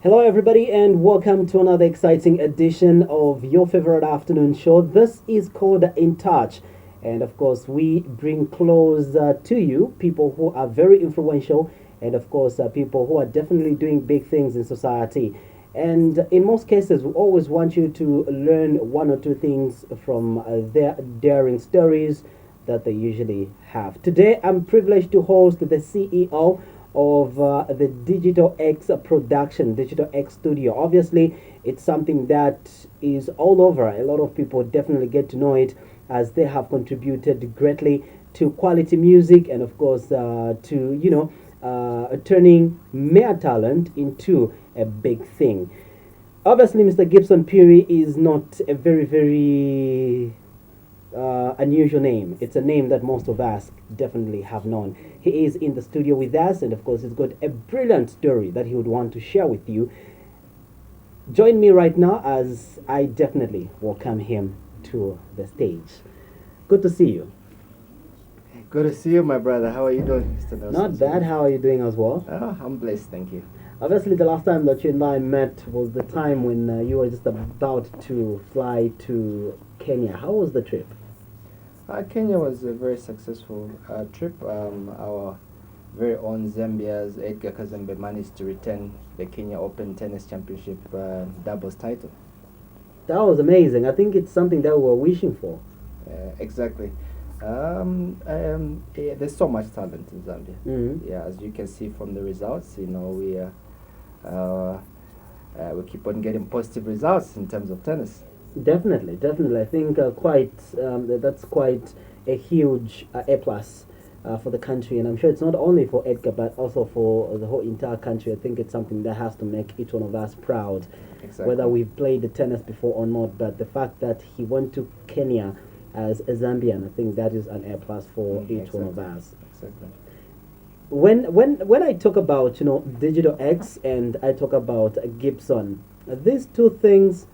Hello, everybody, and welcome to another exciting edition of your favorite afternoon show. This is called In Touch, and of course, we bring close to you people who are very influential, and of course, people who are definitely doing big things in society. And in most cases, we always want you to learn one or two things from their daring stories that they usually have. Today, I'm privileged to host the CEO of the Digital X production, Digital X studio. Obviously, it's something that is all over. A lot of people definitely get to know it as they have contributed greatly to quality music and, of course, to, turning mere talent into a big thing. Obviously, Mr. Gibson Puri is not a very unusual name. It's a name that most of us definitely have known. He is in the studio with us, and of course, he's got a brilliant story that he would want to share with you. Join me right now as I definitely welcome him to the stage. Good to see you. Good to see you, my brother. How are you doing, Mr. Nelson? Not bad. How are you doing as well? Oh, I'm blessed, thank you. Obviously, the last time that you and I met was the time when you were just about to fly to Kenya. How was the trip? Kenya was a very successful trip. Our very own Zambia's Edgar Kazembe managed to retain the Kenya Open Tennis Championship doubles title. That was amazing. I think it's something that we were wishing for. Exactly. There's so much talent in Zambia. Mm-hmm. Yeah, as you can see from the results, we keep on getting positive results in terms of tennis. Definitely. I think that's quite a huge A plus for the country, and I'm sure it's not only for Edgar but also for the whole entire country. I think it's something that has to make each one of us proud, Exactly. whether we've played the tennis before or not. But the fact that he went to Kenya as a Zambian, I think that is an A plus for each one of us. Exactly. When I talk about Digital X and I talk about Gibson, these two things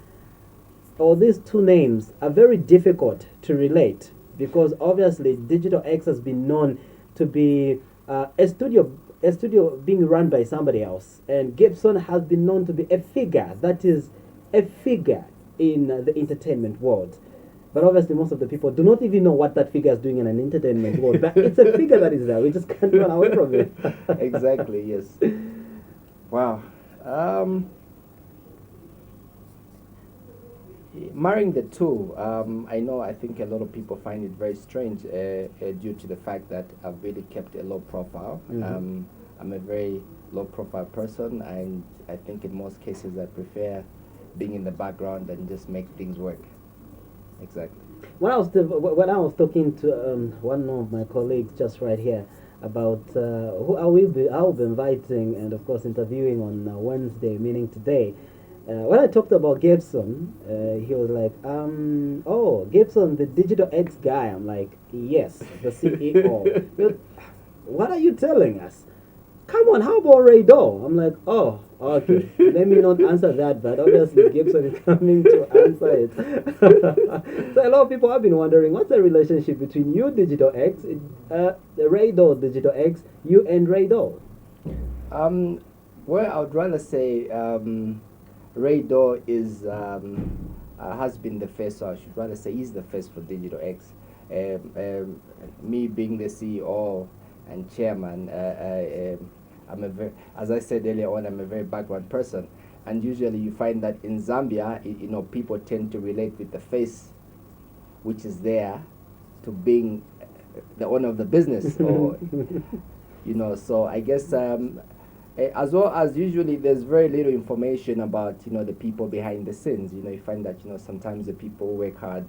or these two names are very difficult to relate because obviously Digital X has been known to be a studio being run by somebody else, and Gibson has been known to be a figure that is a figure in the entertainment world. But obviously, most of the people do not even know what that figure is doing in an entertainment world. But it's a figure that is there. We just can't run away from it. Exactly. Yes. Wow. Marrying the two, I think a lot of people find it very strange due to the fact that I've really kept a low profile. Mm-hmm. I'm a very low profile person, and I think in most cases I prefer being in the background and just make things work. Exactly. When I was talking to one of my colleagues just right here about who I'll be inviting and of course interviewing on Wednesday, meaning today. When I talked about Gibson, he was like, "Oh, Gibson, the Digital X guy." I'm like, "Yes, the CEO." He goes, "What are you telling us? Come on, how about Ray Doe?" I'm like, "Oh, okay. Let me not answer that, but obviously Gibson is coming to answer it." So a lot of people have been wondering what's the relationship between you, Digital X, Ray Doe, Digital X, you and Ray Doe. Well, I would rather say Ray Doe has been the face, or I should rather say he's the face for Digital X. Me being the CEO and chairman, I'm as I said earlier on, I'm a very background person, and usually you find that in Zambia, people tend to relate with the face, which is there, to being the owner of the business, or So I guess as well as usually there's very little information about the people behind the scenes. You find that sometimes the people work hard,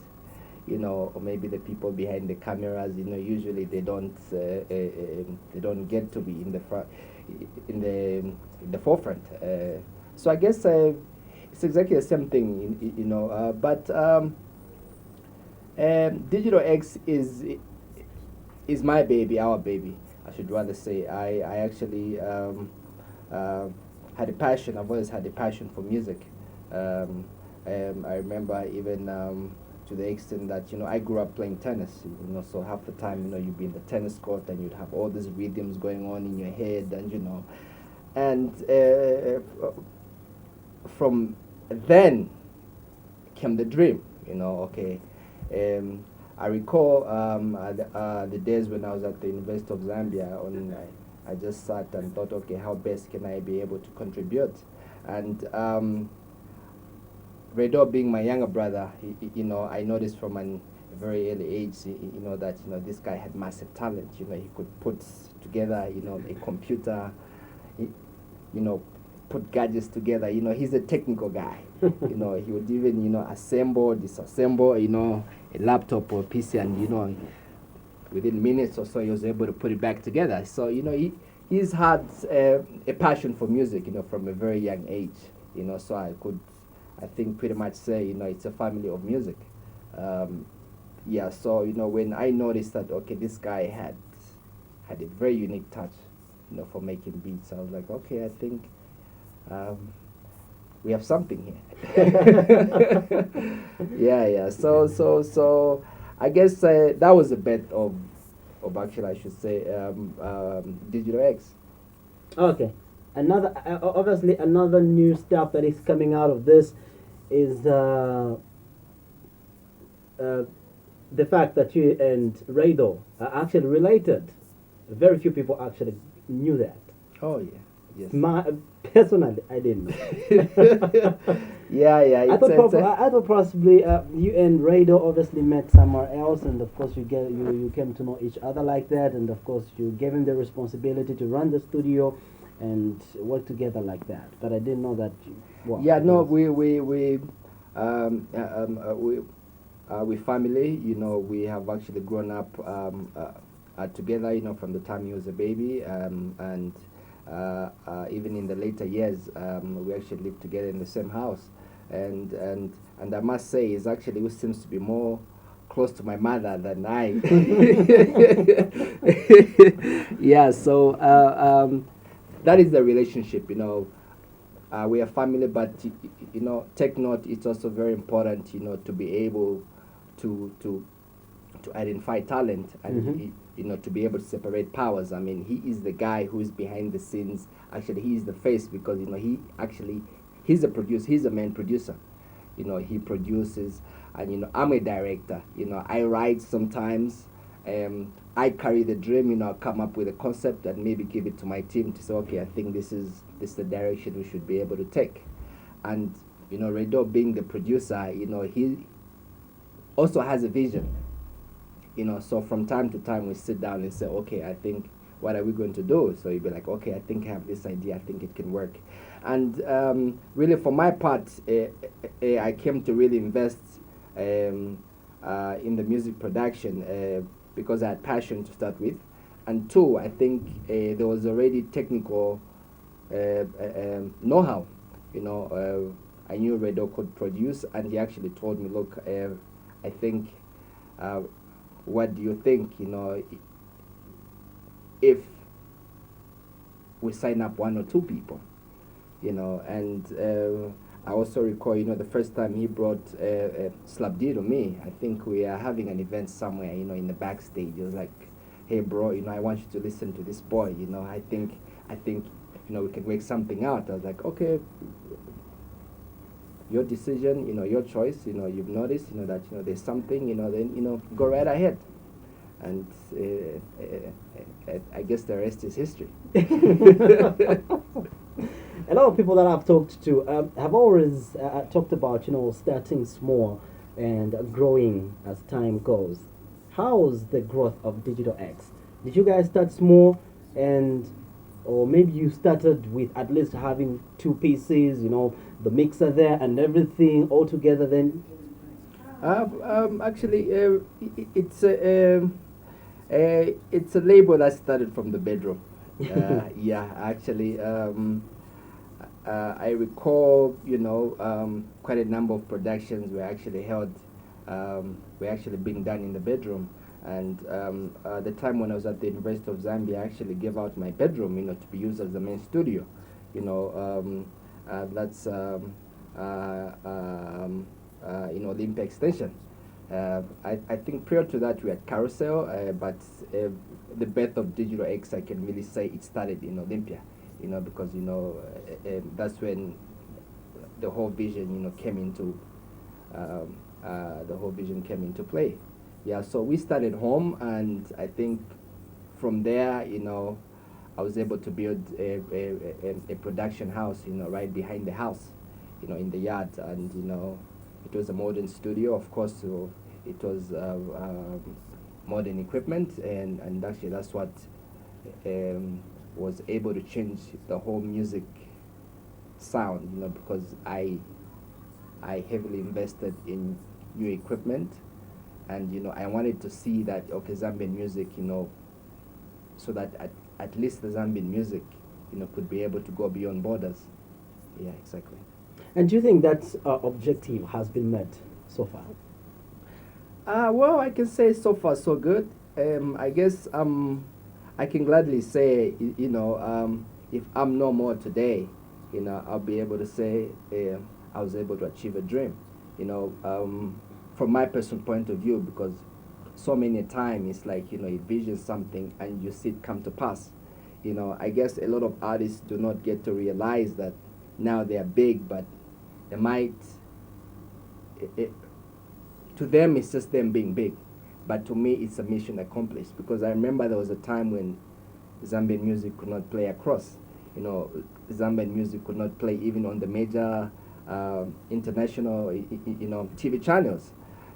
or maybe the people behind the cameras, usually they don't get to be in the front, in the forefront. So I guess it's exactly the same thing, but Digital X is my baby, our baby. I should rather say. I actually had a passion. I've always had a passion for music. I remember even to the extent that I grew up playing tennis. So half the time you'd be in the tennis court and you'd have all these rhythms going on in your head, and and from then came the dream. Okay. I recall the days when I was at the University of Zambia. I just sat and thought, okay, how best can I be able to contribute? And Redo being my younger brother, I noticed from a very early age, that this guy had massive talent. He could put together, a computer, he, put gadgets together. He's a technical guy. He would even, assemble, disassemble, a laptop or PC, and within minutes or so, he was able to put it back together. So he's had a passion for music, from a very young age. So I think pretty much say, it's a family of music. Yeah, so when I noticed that, okay, this guy had a very unique touch, for making beats, I was like, okay, I think we have something here. Yeah. So I guess that was a bit of actually, I should say, Digital X. Okay. Another obviously another new stuff that is coming out of this is the fact that you and Rado are actually related. Very few people actually knew that. Oh yeah, yes. Personally, I didn't know. Yeah. I thought possibly you and Rado obviously met somewhere else, and of course you came to know each other like that, and of course you gave him the responsibility to run the studio and work together like that. But I didn't know that. Yeah, no, we family. We have actually grown up together. From the time he was a baby, and even in the later years, we actually lived together in the same house. And I must say, he's actually who seems to be more close to my mother than I. Yeah, so that is the relationship. We are family, but take note. It's also very important, to be able to identify talent and to be able to separate powers. I mean, he is the guy who is behind the scenes. Actually, he is the face because he's a producer. He's a main producer. He produces, and I'm a director. I write sometimes. I carry the dream. I come up with a concept and maybe give it to my team to say, okay, I think this is the direction we should be able to take. And Redo being the producer, he also has a vision. So from time to time we sit down and say, okay, I think, what are we going to do? So you'd be like, okay, I think I have this idea. I think it can work. And really, for my part, I came to really invest in the music production because I had passion to start with, and two, I think there was already technical know-how. I knew Redo could produce, and he actually told me, look, I think, what do you think? If we sign up one or two people, and I also recall, the first time he brought Slabdi to me. I think we are having an event somewhere, in the backstage. He was like, hey bro, I want you to listen to this boy. I think we can work something out. I was like, okay, your decision, your choice. You've noticed, that there's something, then go right ahead. And I guess the rest is history. A lot of people that I've talked to have always talked about starting small and growing as time goes. How's the growth of Digital X? Did you guys start small, or maybe you started with at least having two PCs, the mixer there and everything all together? Then actually, it's a label that started from the bedroom. Yeah, actually, I recall, quite a number of productions were actually were actually being done in the bedroom. And the time when I was at the University of Zambia, I actually gave out my bedroom, to be used as the main studio. That's Olympia Extension. I think prior to that we had Carousel, but the birth of Digital X, I can really say it started in Olympia, because that's when the whole vision, came into the whole vision came into play. Yeah, so we started home, and I think from there, I was able to build a production house, right behind the house, in the yard, and it was a modern studio, of course. So it was modern equipment, and actually that's what was able to change the whole music sound, because I heavily invested in new equipment, and I wanted to see that, okay, Zambian music, so that at least the Zambian music, could be able to go beyond borders. Yeah, exactly. And do you think that objective has been met so far? Well, I can say so far so good. I guess I can gladly say, if I'm no more today, I'll be able to say I was able to achieve a dream. From my personal point of view, because so many times it's like, you vision something and you see it come to pass. I guess a lot of artists do not get to realize that now they are big, but they might. It, to them, it's just them being big, but to me, it's a mission accomplished. Because I remember there was a time when Zambian music could not play across. Zambian music could not play even on the major international, TV channels.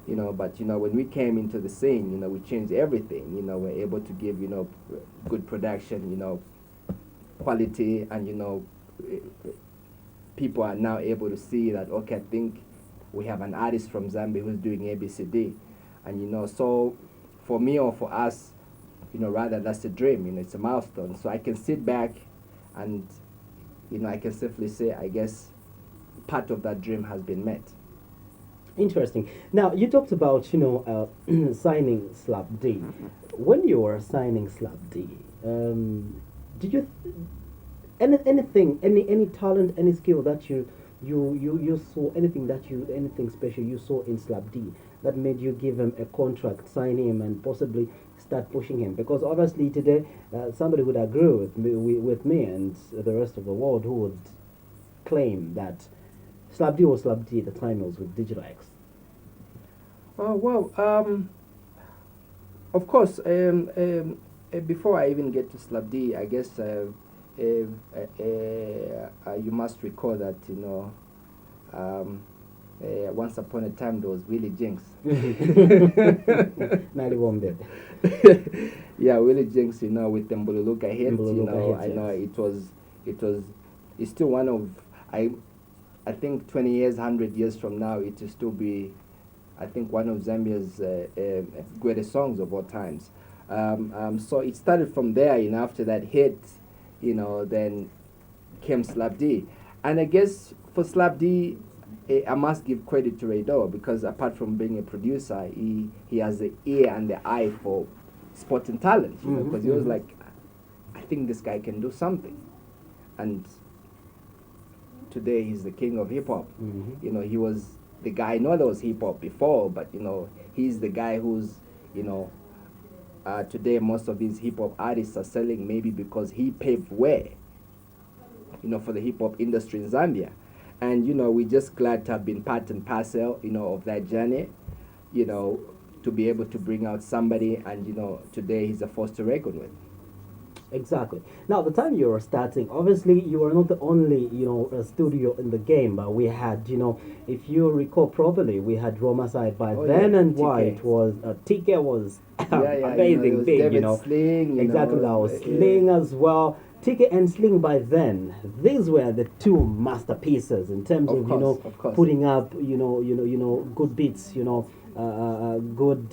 But when we came into the scene, we changed everything. We're able to give good production, quality, and people are now able to see that, okay, I think we have an artist from Zambia who's doing ABCD, and so for me or for us, rather, that's a dream. It's a milestone. So I can sit back, and I can safely say, I guess part of that dream has been met. Interesting. Now, you talked about, signing Slap D. When you were signing Slap D, did you, anything, any talent, any skill that you saw, anything special you saw in Slap D that made you give him a contract, sign him, and possibly start pushing him? Because obviously today, somebody would agree with me and the rest of the world who would claim that Slap D was Slap D at the time it was with Digital X. Oh, well, of course, before I even get to Slap D, I guess you must recall that, once upon a time there was Willie Jinx. Nali Wombe. Yeah, Willie Jinx, with the Mbululuka hit, Mbululuka I hit, know yes. it's still one of, I think 20 years, 100 years from now, it will still be, I think, one of Zambia's greatest songs of all times. So it started from there, after that hit, then came Slap D. And I guess for Slap D, I must give credit to Raydo, because apart from being a producer, he has the ear and the eye for sport and talent, because he was like, I think this guy can do something. And today he's the king of hip hop. He was the guy. I know there was hip hop before, but he's the guy who's today most of these hip hop artists are selling, maybe because he paved way, for the hip hop industry in Zambia. And we're just glad to have been part and parcel, of that journey, to be able to bring out somebody, and today he's a force to reckon with. Exactly. Now, the time you were starting, obviously you were not the only, studio in the game, but we had, if you recall properly, we had Roma side by then, yeah, and TK. why it was, TK was Yeah, amazing there was big, David Sling, exactly, that was Sling as well. TK and Sling by then, these were the two masterpieces in terms of, course. putting up, good beats, good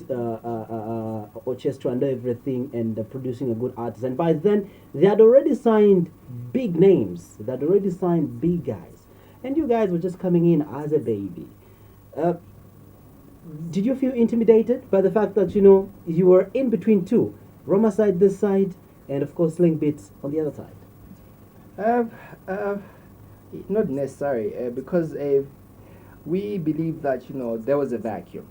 orchestra and everything, and producing a good artist. And by then, they had already signed big names. They had already signed big guys. And you guys were just coming in as a baby. Did you feel intimidated by the fact that, you were in between two? Roma side this side, and of course Sling Beats on the other side. Not necessary, because we believe that there was a vacuum.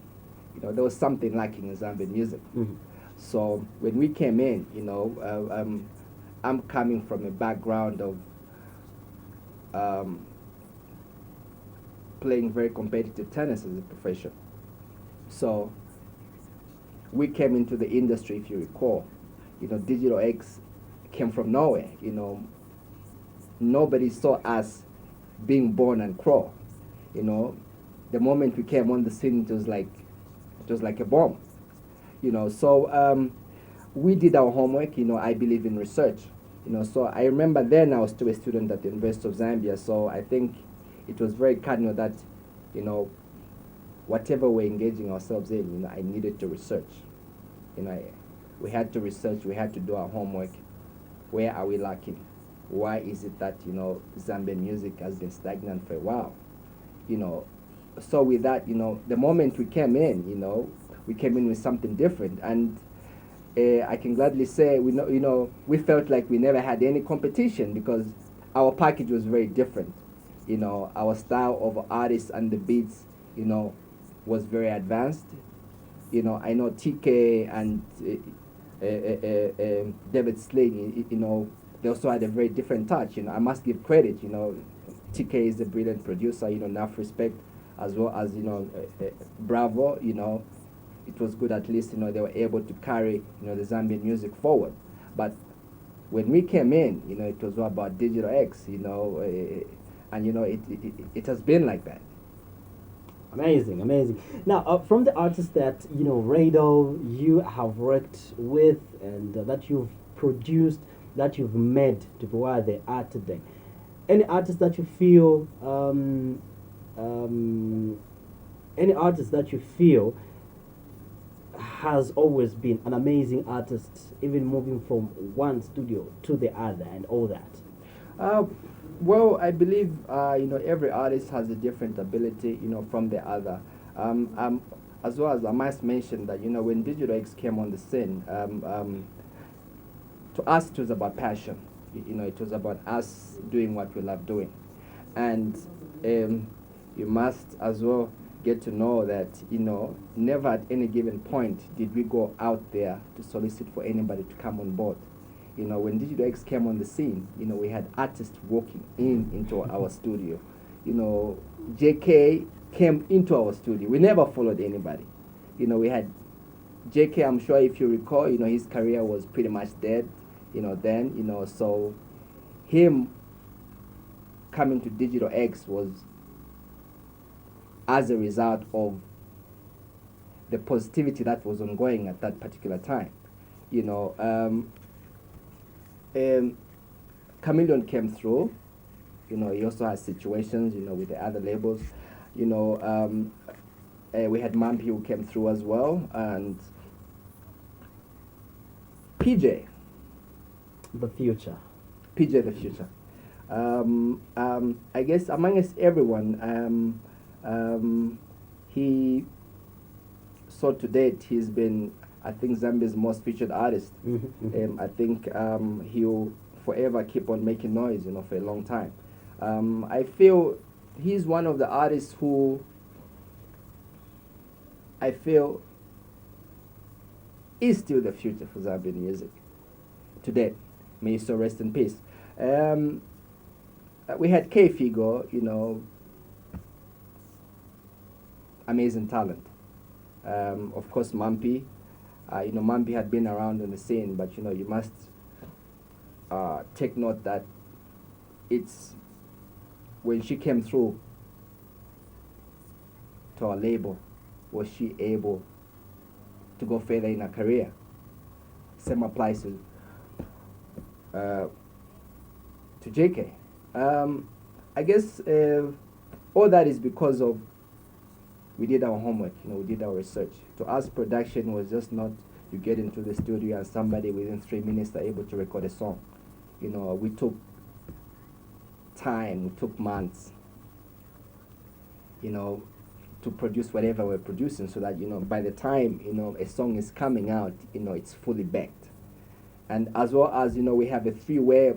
There was something lacking in Zambian music. So when we came in, I'm coming from a background of playing very competitive tennis as a profession. So we came into the industry, if you recall. Digital X came from nowhere. Nobody saw us being born and crawl. You know, the moment we came on the scene, it was like a bomb. So we did our homework. I believe in research. So I remember then I was still a student at the University of Zambia. So I think it was very cardinal that, you know, whatever we're engaging ourselves in, I needed to research. We had to research. We had to do our homework. Where are we lacking? Why is it that Zambian music has been stagnant for a while? So with that, the moment we came in, we came in with something different, and I can gladly say we felt like we never had any competition because our package was very different. Our style of artists and the beats, was very advanced. I know TK and David Sling, they also had a very different touch. I must give credit. TK is a brilliant producer. Enough respect, as well as Bravo. It was good, at least they were able to carry the Zambian music forward. But when we came in, it was all about Digital X. And it has been like that. Amazing, amazing. Now, from the artists that Rado, you have worked with, and that you've produced, that you've made to be where they are today, any artist that you feel, any artist that you feel has always been an amazing artist, even moving from one studio to the other and all that? Well, I believe every artist has a different ability from the other. As well as I must mention that when Digital X came on the scene, to us it was about passion. It was about us doing what we love doing, and you must as well get to know that never at any given point did we go out there to solicit for anybody to come on board. When Digital X came on the scene, we had artists walking into our studio. JK came into our studio. We never followed anybody. We had JK, I'm sure if you recall, his career was pretty much dead, then, so him coming to Digital X was as a result of the positivity that was ongoing at that particular time. Chameleon came through. He also has situations, with the other labels. We had Mampi who came through as well, and PJ. The future. PJ the future. I guess amongst everyone, he, so to date, he's been, I think, Zambia's most featured artist. I think he'll forever keep on making noise, for a long time. I feel he's one of the artists who I feel is still the future for Zambian music today. May he so rest in peace. We had K Figo, amazing talent. Of course, Mampi. Mampi had been around on the scene, but you must take note that it's when she came through to our label, was she able to go further in her career? Same applies to JK. I guess all that is because of we did our homework, we did our research. To us, production was just not you get into the studio and somebody within 3 minutes are able to record a song. We took time, we took months, to produce whatever we're producing, so that by the time a song is coming out, it's fully baked. And as well as we have a 3-way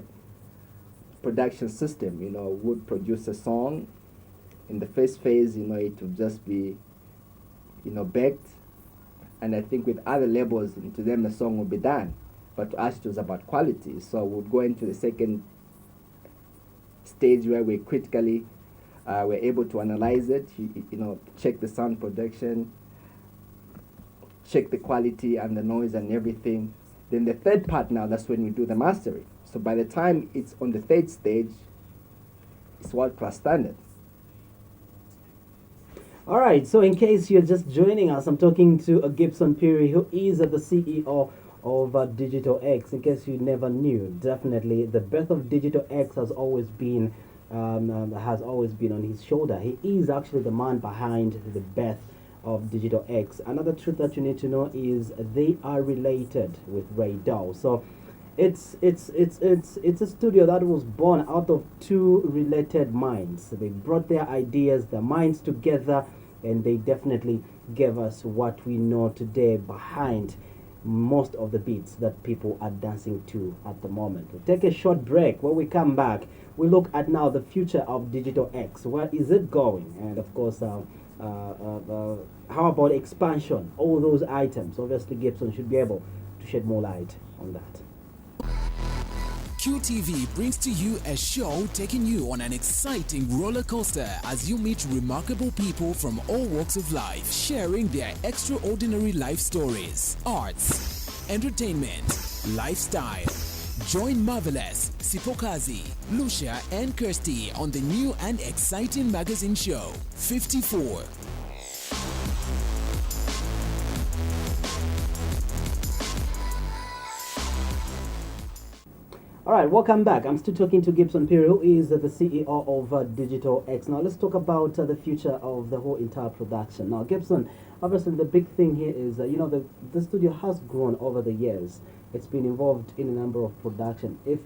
production system. Would produce a song. In the first phase, it would just be baked, and I think with other labels, to them the song would be done, but to us it was about quality. So we'd go into the second stage where we critically We're able to analyze it, check the sound production, check the quality and the noise and everything. Then the third part now, that's when we do the mastering. So by the time it's on the third stage, it's world class standard. All right, so in case you're just joining us, I'm talking to Gibson Piri, who is the CEO of Digital X. In case you never knew, definitely the birth of Digital X has always been on his shoulder. He is actually the man behind the birth of Digital X. Another truth that you need to know is they are related with Ray Dow. So it's a studio that was born out of two related minds. They brought their ideas, their minds together, and they definitely gave us what we know today behind most of the beats that people are dancing to at the moment. We'll take a short break. When we come back, we look at now the future of Digital X. Where is it going? And of course, how about expansion? All those items. Obviously, Gibson should be able to shed more light on that. QTV brings to you a show taking you on an exciting roller coaster as you meet remarkable people from all walks of life, sharing their extraordinary life stories, arts, entertainment, lifestyle. Join Marvelous, Sipokazi, Lucia, and Kirsty on the new and exciting magazine show, 54. All right, welcome back. I'm still talking to Gibson Piri, who is the CEO of Digital X. Now, let's talk about the future of the whole entire production. Now, Gibson, obviously, the big thing here is the studio has grown over the years. It's been involved in a number of production. If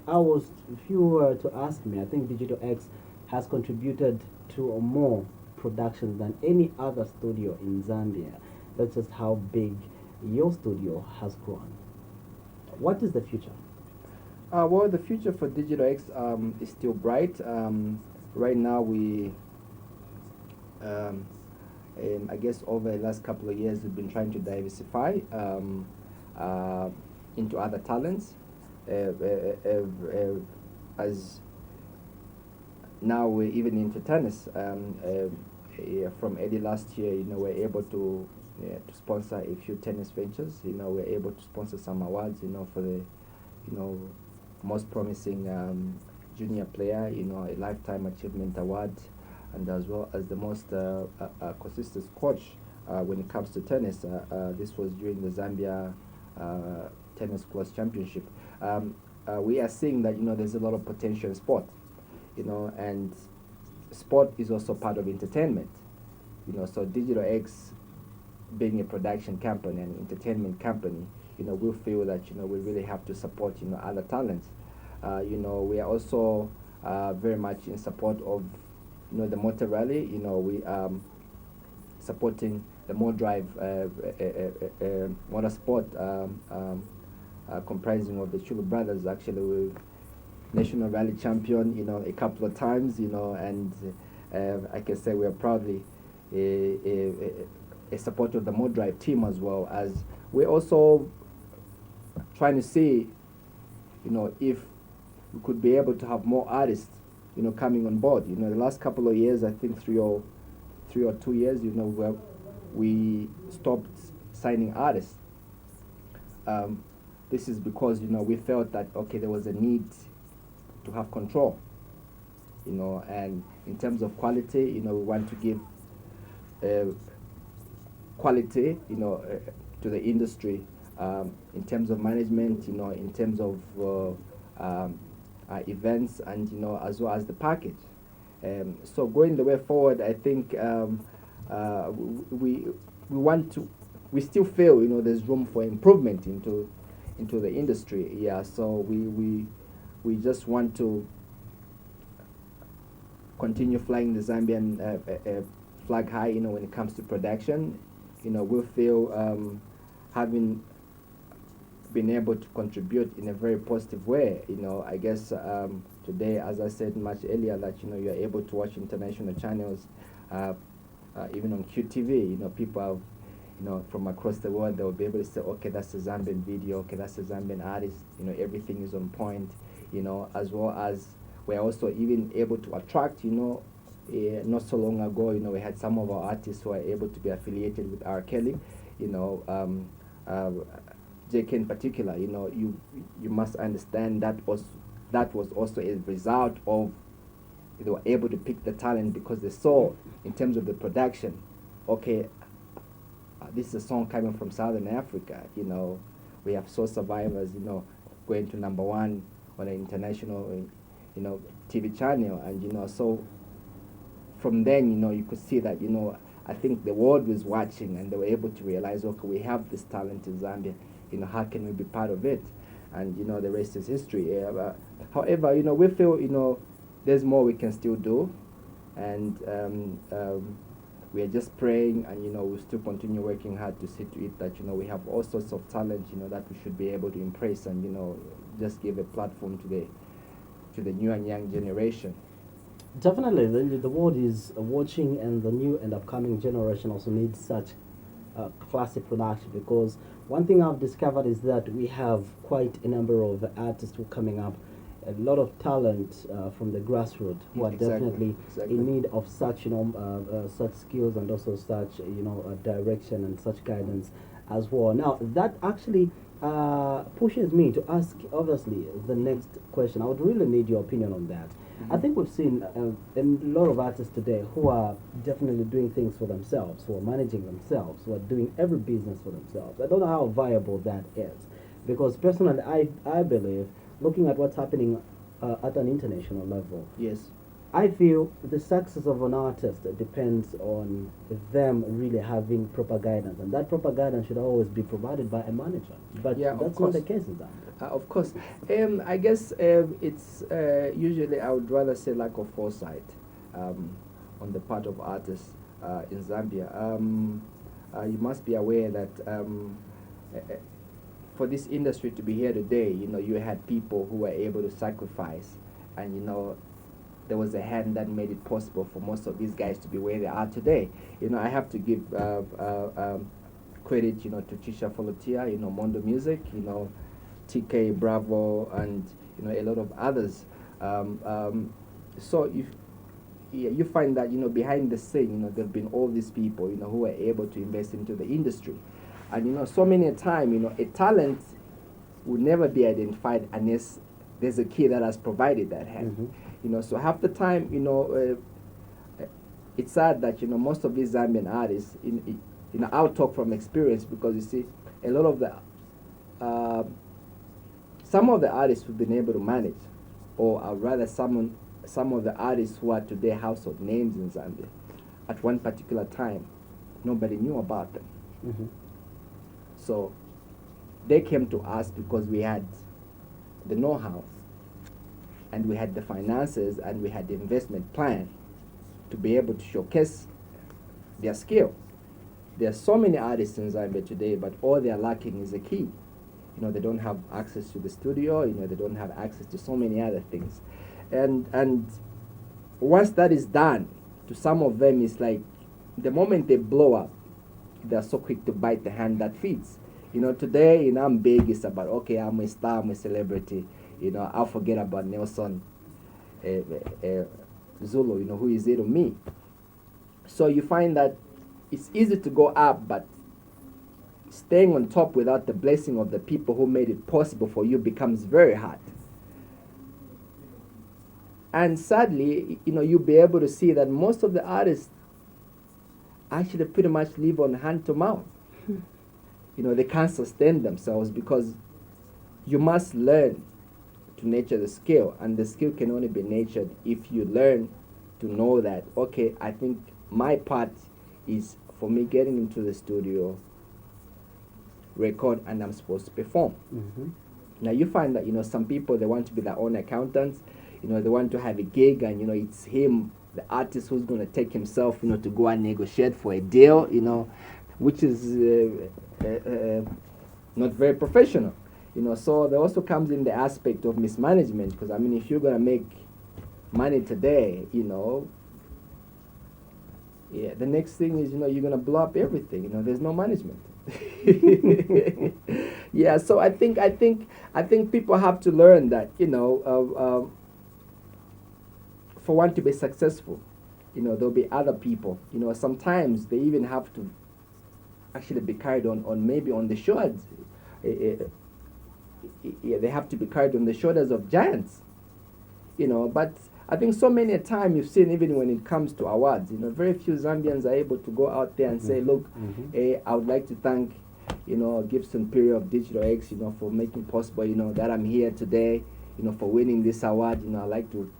you were to ask me, I think Digital X has contributed to more productions than any other studio in Zambia. That's just how big your studio has grown. What is the future? Well, the future for Digital X is still bright. Right now, I guess over the last couple of years, we've been trying to diversify into other talents. As now we're even into tennis. From early last year, we're able to sponsor a few tennis ventures. We're able to sponsor some awards. For the most promising junior player, a lifetime achievement award, and as well as the most consistent coach when it comes to tennis. This was during the Zambia Tennis Class Championship. We are seeing that there's a lot of potential in sport, and sport is also part of entertainment. So Digital X, being a production company and entertainment company, we feel that we really have to support other talents. We are also very much in support of the motor rally. We supporting the More Drive motorsport, comprising of the Chulu brothers. Actually, we're national rally champion a couple of times, and I can say we are proudly a supporter of the More Drive team, as well as we're also trying to see if we could be able to have more artists coming on board. The last couple of years, I think 3 or 2 years, where we stopped signing artists. This is because we felt that there was a need to have control, and in terms of quality, we want to give quality to the industry, in terms of management, in terms of events, and as well as the package. So going the way forward, I think we still feel there's room for improvement into the industry. Yeah, so we just want to continue flying the Zambian flag high. When it comes to production, we feel having been able to contribute in a very positive way. I guess today, as I said much earlier, that you're able to watch international channels, even on QTV. People have, from across the world, they'll be able to say, okay, that's a Zambian video, okay, that's a Zambian artist. Everything is on point. As well as we're also even able to attract Not so long ago, we had some of our artists who are able to be affiliated with R. Kelly, you know, JK in particular. You must understand that was also a result of they were able to pick the talent because they saw in terms of the production, okay, this is a song coming from Southern Africa. We have Soul Survivors, going to number one on an international, TV channel, and so from then, you could see that, I think the world was watching and they were able to realize, okay, we have this talent in Zambia, how can we be part of it? And, the rest is history. However, we feel, there's more we can still do. And we are just praying and, we'll still continue working hard to see to it that, we have all sorts of talent, that we should be able to impress and, just give a platform to the new and young generation. Definitely, the world is watching, and the new and upcoming generation also needs such classic production, because one thing I've discovered is that we have quite a number of artists who are coming up, a lot of talent from the grassroots who are definitely in need of such such skills and also such direction and such guidance as well. Now that actually pushes me to ask obviously the next question. I would really need your opinion on that. I think we've seen a lot of artists today who are definitely doing things for themselves, who are managing themselves, who are doing every business for themselves. I don't know how viable that is, because personally, I believe, looking at what's happening at an international level, Yes. I feel the success of an artist depends on them really having proper guidance, and that proper guidance should always be provided by a manager. But Yeah, of that's not course. the case in Zambia. Of course. I guess it's usually, I would rather say, lack of foresight on the part of artists in Zambia. You must be aware that for this industry to be here today, you had people who were able to sacrifice, and there was a hand that made it possible for most of these guys to be where they are today. I have to give credit, to Chisha Folotia, Mondo Music, TK Bravo, and a lot of others. So you find that behind the scene, there've been all these people who were able to invest into the industry, and so many a time a talent will never be identified unless there's a key that has provided that hand. So half the time it's sad that most of these Zambian artists I'll talk from experience, because you see a lot of the some of the artists who've been able to manage, or rather some of the artists who are today household names in Zambia, at one particular time, nobody knew about them. So they came to us because we had the know-how, and we had the finances, and we had the investment plan to be able to showcase their skill. There are so many artists in Zambia today, but all they are lacking is a key. They don't have access to the studio, they don't have access to so many other things. And once that is done, to some of them, it's like the moment they blow up, they're so quick to bite the hand that feeds. Today, I'm big, it's about, okay, I'm a star, I'm a celebrity, I'll forget about Nelson Zulu, who is it to me? So you find that it's easy to go up, but staying on top without the blessing of the people who made it possible for you becomes very hard. And sadly, you'll be able to see that most of the artists actually pretty much live on hand to mouth. They can't sustain themselves, because you must learn to nurture the skill, and the skill can only be nurtured if you learn to know that, okay, I think my part is for me getting into the studio, record, and I'm supposed to perform. Now you find that some people, they want to be their own accountants, they want to have a gig, and it's him, the artist, who's going to take himself to go and negotiate for a deal, which is not very professional. So there also comes in the aspect of mismanagement, because if you're going to make money today, the next thing is you're going to blow up everything. There's no management. Yeah, so I think people have to learn that for one to be successful, there'll be other people. Sometimes they even have to actually be carried on maybe on the shoulders. They have to be carried on the shoulders of giants. But I think so many a time you've seen, even when it comes to awards, very few Zambians are able to go out there and say, look, I would like to thank, Gibson Period of Digital X, for making possible, that I'm here today, for winning this award. I'd like to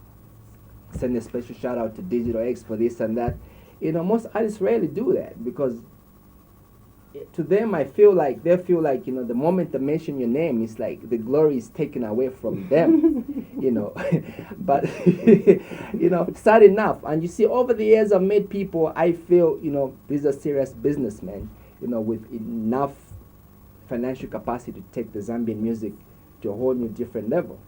send a special shout out to Digital X for this and that. Most artists rarely do that, because to them, they feel like, the moment they mention your name, it's like the glory is taken away from them, But, sad enough. And you see, over the years, I've met people, I feel, these are serious businessmen, with enough financial capacity to take the Zambian music to a whole new different level.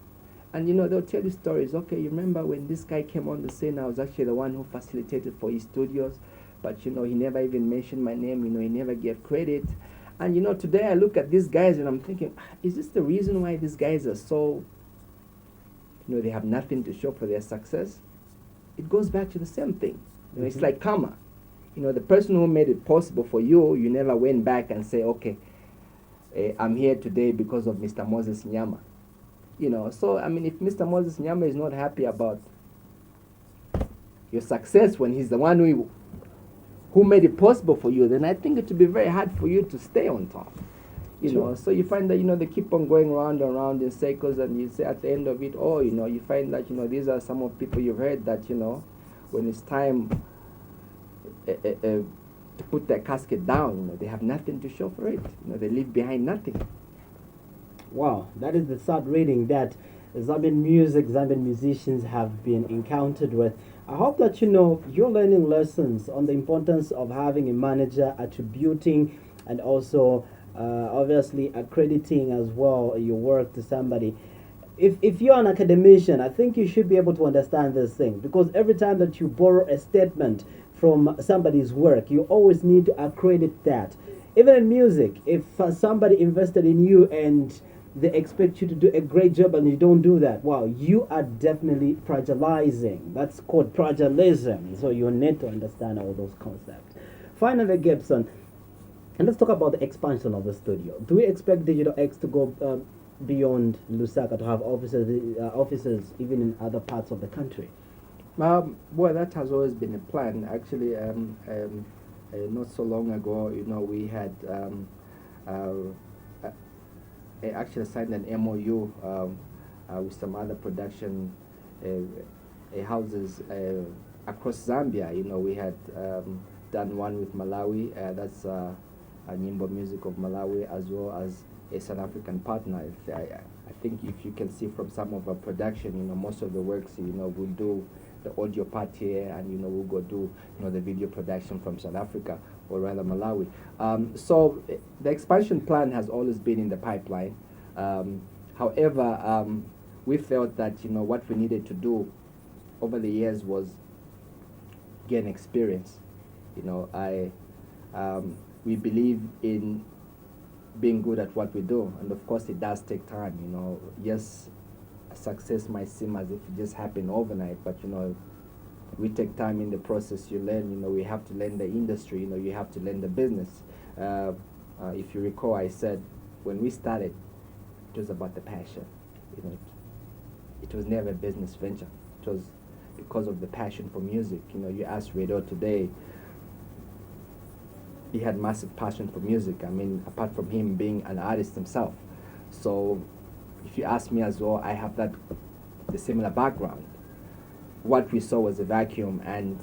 And, they'll tell you stories. Okay, you remember when this guy came on the scene, I was actually the one who facilitated for his studios. But, he never even mentioned my name, he never gave credit. And, today I look at these guys and I'm thinking, is this the reason why these guys are so, they have nothing to show for their success? It goes back to the same thing. It's like karma. The person who made it possible for you, you never went back and say, okay, I'm here today because of Mr. Moses Nyama. So, if Mr. Moses Nyama is not happy about your success when he's the one who made it possible for you, then I think it would be very hard for you to stay on top. So you find that, they keep on going round and round in circles, and you say at the end of it all, you find that, these are some of people you've heard that, when it's time to put their casket down, they have nothing to show for it. They leave behind nothing. Wow, that is the sad reading that Zambian music, Zambian musicians have been encountered with. I hope that you're learning lessons on the importance of having a manager, attributing, and also obviously accrediting as well your work to somebody. If you're an academician, I think you should be able to understand this thing, because every time that you borrow a statement from somebody's work, you always need to accredit that. Even in music, if somebody invested in you and they expect you to do a great job and you don't do that, wow, you are definitely fragilizing. That's called fragilism. So you need to understand all those concepts. Finally, Gibson, and let's talk about the expansion of the studio. Do we expect Digital X to go beyond Lusaka, to have offices even in other parts of the country? Well, that has always been a plan. Actually, not so long ago, we had actually signed an MOU with some other production houses across Zambia. We had done one with Malawi. That's Nyimbo Music of Malawi, as well as a South African partner. I think if you can see from some of our production, most of the works, we'll do the audio part here, and we'll go do the video production from South Africa, or rather Malawi. So the expansion plan has always been in the pipeline. However, we felt that what we needed to do over the years was gain experience. We believe in being good at what we do, and of course it does take time. Yes, success might seem as if it just happened overnight, but we take time in the process. You learn. We have to learn the industry. You have to learn the business. If you recall, I said when we started, it was about the passion. It was never a business venture. It was because of the passion for music. You ask Redo today, he had massive passion for music. Apart from him being an artist himself. So if you ask me as well, I have the similar background. What we saw was a vacuum, and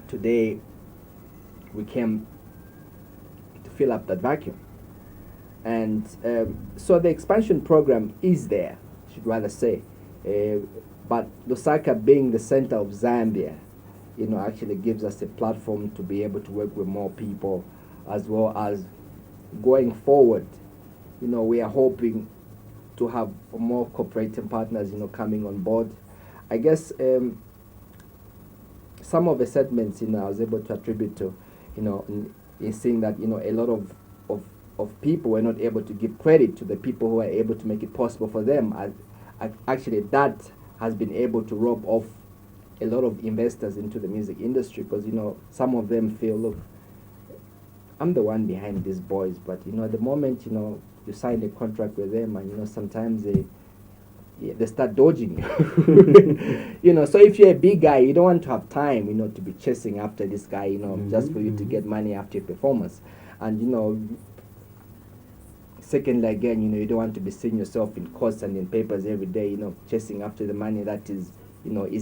today we came to fill up that vacuum. And so the expansion program is there, I should rather say. But Lusaka being the center of Zambia, actually gives us a platform to be able to work with more people, as well as going forward. We are hoping to have more cooperating partners, coming on board. I guess some of the segments, I was able to attribute to, in seeing that, a lot of people were not able to give credit to the people who are able to make it possible for them. Actually, that has been able to rob off a lot of investors into the music industry, because some of them feel, look, I'm the one behind these boys, but at the moment you sign a contract with them, and sometimes they start dodging you. So if you're a big guy, you don't want to have time to be chasing after this guy just for you to get money after your performance. And secondly, again, you don't want to be seeing yourself in courts and in papers every day, chasing after the money that is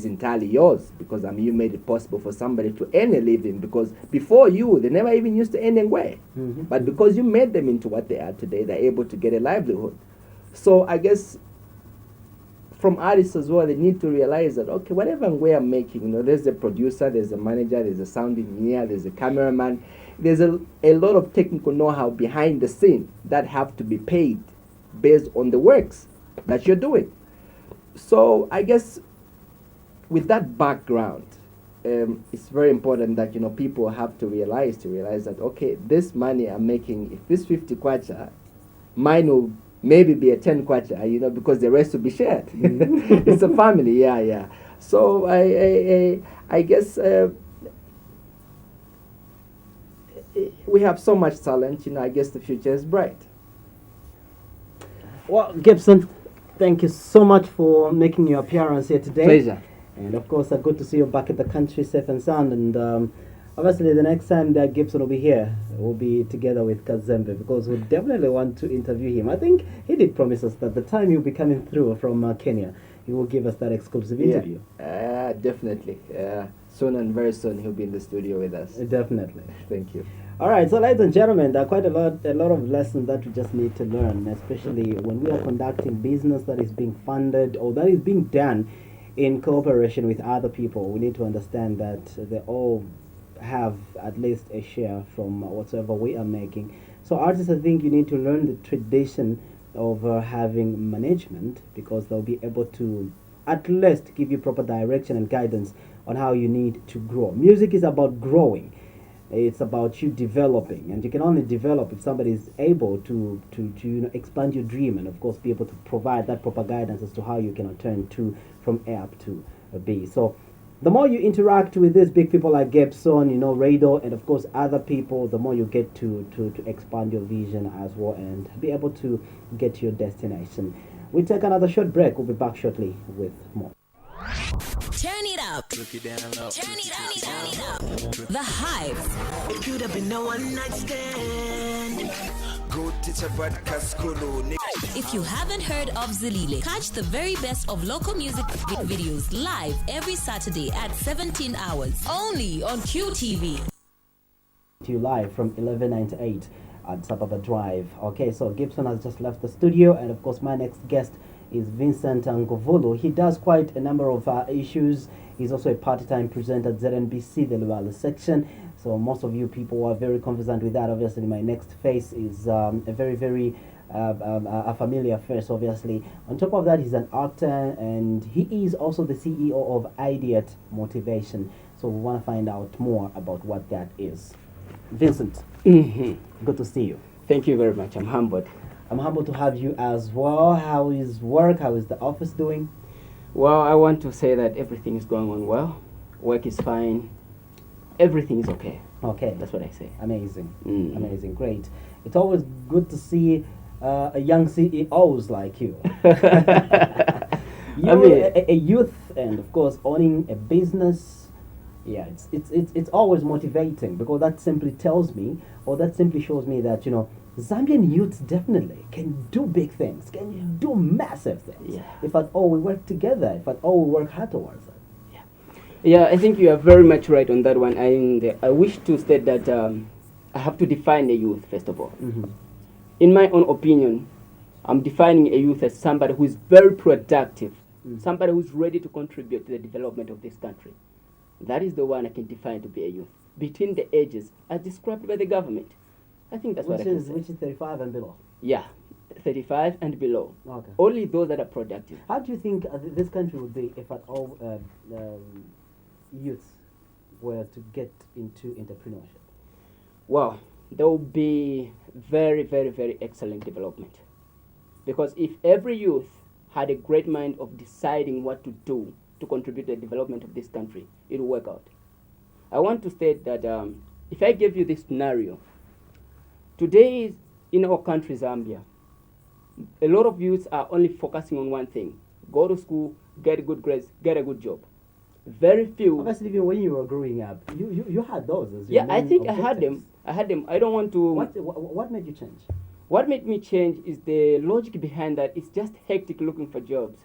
entirely yours, because you made it possible for somebody to earn a living, because before you, they never even used to earn anywhere. But because you made them into what they are today, they're able to get a livelihood. So I guess from artists as well, they need to realize that, okay, whatever way I'm making, there's a producer, there's a manager, there's a sound engineer, there's a cameraman, there's a lot of technical know-how behind the scene that have to be paid based on the works that you're doing. So I guess with that background, it's very important that people have to realize that, okay, this money I'm making, if it's 50 kwacha, mine will maybe be a 10 kwacha, because the rest will be shared. It's a family, yeah. So I guess we have so much talent, I guess the future is bright. Well, Gibson, thank you so much for making your appearance here today. Pleasure. And of course, good to see you back in the country, safe and sound. And obviously, the next time that Gibson will be here, we'll be together with Kazembe, because we definitely want to interview him. I think he did promise us that the time he'll be coming through from Kenya, he will give us that exclusive interview. Definitely. Soon and very soon, he'll be in the studio with us. Definitely. Thank you. All right, so ladies and gentlemen, there are quite a lot of lessons that we just need to learn, especially when we are conducting business that is being funded or that is being done in cooperation with other people. We need to understand that they all have at least a share from whatsoever we are making. So artists, I think you need to learn the tradition of having management, because they'll be able to at least give you proper direction and guidance on how you need to grow. Music is about growing. It's about you developing, and you can only develop if somebody is able to expand your dream, and of course be able to provide that proper guidance as to how you can turn from A up to B. So the more you interact with these big people like Gibson, Radar, and of course other people, the more you get to expand your vision as well and be able to get to your destination. We take another short break. We'll be back shortly with more. Turn it up. Turn it up. Turn it up. The Hype. It could have been no one night stand. Go teacher broadcast colony. If you haven't heard of Zilile, catch the very best of local music videos live every Saturday at 17 hours. Only on QTV. To you live from 1198 at Sababa Drive. Okay, so Gibson has just left the studio, and of course my next guest is Vincent Ngovolo. He does quite a number of issues. He's also a part-time presenter at ZNBC, the Luala section. So most of you people are very conversant with that. Obviously, my next face is a very, very a familiar face, obviously. On top of that, he's an actor, and he is also the CEO of Ideate Motivation. So we want to find out more about what that is. Vincent, good to see you. Thank you very much. I'm humbled. I'm humbled to have you as well. How is work? How is the office doing? Well, I want to say that everything is going on well. Work is fine. Everything is okay. Okay. That's what I say. Amazing. Amazing. Great. It's always good to see a young CEOs like you. You're a youth, and of course owning a business. Yeah, it's always motivating, because that simply tells me, or that simply shows me that Zambian youths definitely can do big things, can do massive things. Yeah. If at all we work together, if at all we work hard towards it. Yeah, I think you are very much right on that one. I wish to state that I have to define a youth, first of all. In my own opinion, I'm defining a youth as somebody who is very productive, somebody who's ready to contribute to the development of this country. That is the one I can define to be a youth, between the ages as described by the government. I think that's what I can say. Which is 35 and below? Yeah, 35 and below. Okay. Only those that are productive. How do you think this country would be if at all youths were to get into entrepreneurship? Well, there will be very, very, very excellent development. Because if every youth had a great mind of deciding what to do to contribute to the development of this country, it will work out. I want to state that if I give you this scenario, today in our country, Zambia, a lot of youths are only focusing on one thing: go to school, get good grades, get a good job. Very few. Obviously, even when you were growing up, you had those as Yeah, your I main think I had objectives. them. I had them. I don't want to. What made you change? What made me change is the logic behind that. It's just hectic looking for jobs.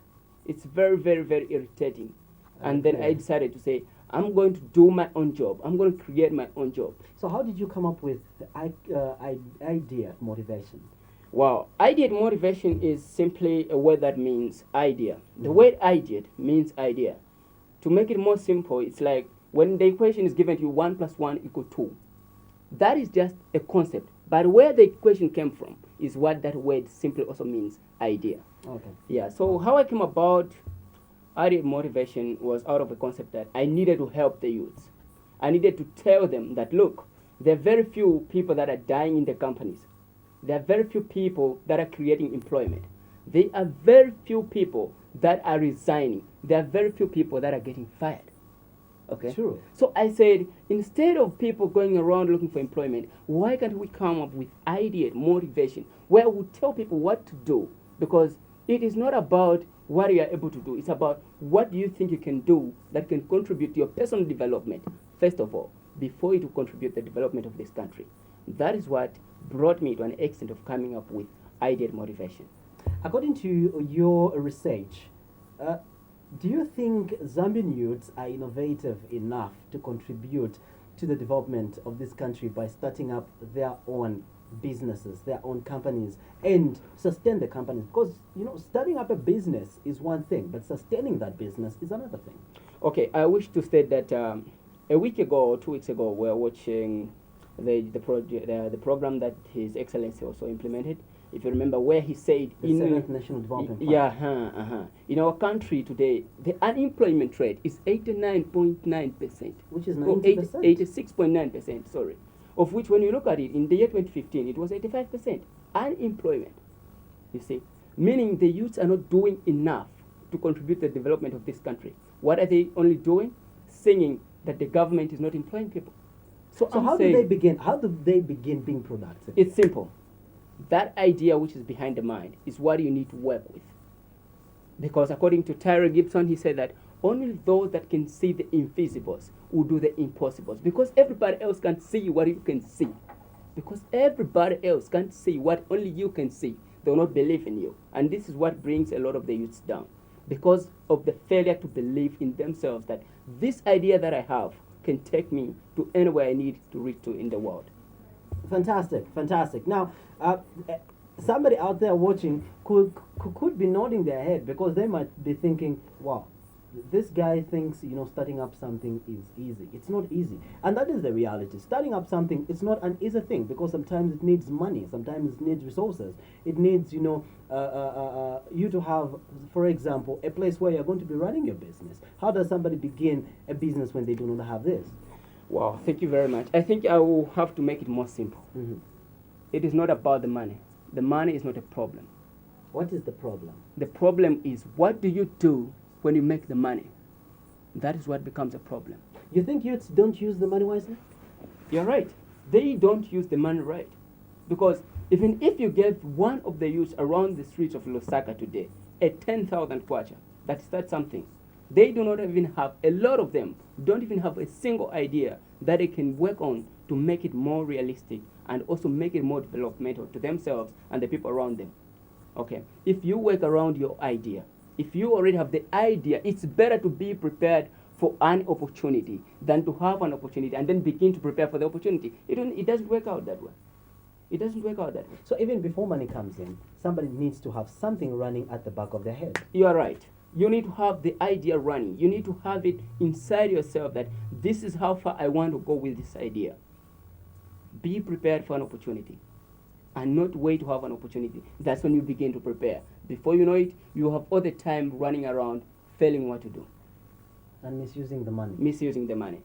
It's very, very, very irritating. And then I Okay. decided to say, I'm going to do my own job. I'm going to create my own job. So how did you come up with the idea motivation? Wow. Ideate motivation is simply a word that means idea. The word ideate means idea. To make it more simple, it's like when the equation is given to you, 1 plus 1 equal 2. That is just a concept. But where the equation came from is what that word simply also means, idea. Okay. Yeah, so how I came about ideate motivation was out of a concept that I needed to help the youths. I needed to tell them that, look, there are very few people that are dying in the companies. There are very few people that are creating employment. There are very few people that are resigning. There are very few people that are getting fired. Okay. True. So I said, instead of people going around looking for employment, why can't we come up with ideate motivation where we tell people what to do? Because it is not about what you are able to do. It's about what do you think you can do that can contribute to your personal development, first of all, before it will contribute to the development of this country. That is what brought me to an extent of coming up with ideate motivation. According to your research, do you think Zambian youths are innovative enough to contribute to the development of this country by starting up their own businesses, their own companies, and sustain the companies? Because, starting up a business is one thing, but sustaining that business is another thing. Okay, I wish to state that a week ago or 2 weeks ago, we were watching the program that His Excellency also implemented. If you remember, where he said The seventh National Development Plan. Yeah, in our country today, the unemployment rate is 89.9%, Which is or 90%. 86.9%. Sorry, of which when you look at it in the year 2015, it was 85% unemployment. You see, meaning the youths are not doing enough to contribute to the development of this country. What are they only doing? Singing that the government is not employing people. So I'm how do saying they begin? How do they begin being productive? it's simple. That idea which is behind the mind is what you need to work with. Because according to Tyler Gibson, he said that only those that can see the invisibles will do the impossibles. Because everybody else can't see what you can see. Because everybody else can't see what only you can see. They will not believe in you. And this is what brings a lot of the youths down. Because of the failure to believe in themselves that this idea that I have can take me to anywhere I need to reach to in the world. Fantastic, fantastic. Now, somebody out there watching could be nodding their head because they might be thinking, wow, this guy thinks, starting up something is easy. It's not easy. And that is the reality. Starting up something, it's not an easy thing because sometimes it needs money, sometimes it needs resources. It needs, you to have, for example, a place where you're going to be running your business. How does somebody begin a business when they do not have this? Wow, thank you very much. I think I will have to make it more simple. Mm-hmm. It is not about the money. The money is not a problem. What is the problem? The problem is, what do you do when you make the money? That is what becomes a problem. You think youths don't use the money wisely? You're right. They don't use the money right. Because even if you gave one of the youths around the streets of Lusaka today a 10,000 kwacha, that's something. They do not even have, a lot of them don't even have a single idea that they can work on to make it more realistic and also make it more developmental to themselves and the people around them. Okay, if you work around your idea, if you already have the idea, it's better to be prepared for an opportunity than to have an opportunity and then begin to prepare for the opportunity. It doesn't work out that way. It doesn't work out that way. So even before money comes in, somebody needs to have something running at the back of their head. You are right. You need to have the idea running. You need to have it inside yourself that this is how far I want to go with this idea. Be prepared for an opportunity and not wait to have an opportunity. That's when you begin to prepare. Before you know it, you have all the time running around, failing what to do. And misusing the money. Misusing the money.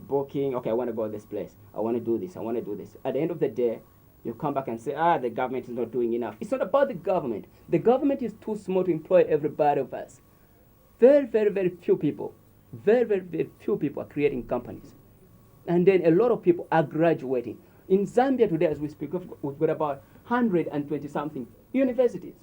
Booking, okay, I want to go to this place. I want to do this. I want to do this. At the end of the day, you come back and say, the government is not doing enough. It's not about the government. The government is too small to employ everybody of us. very few people, very few people are creating companies. And then a lot of people are graduating. In Zambia today, as we speak, we've got about 120 something universities.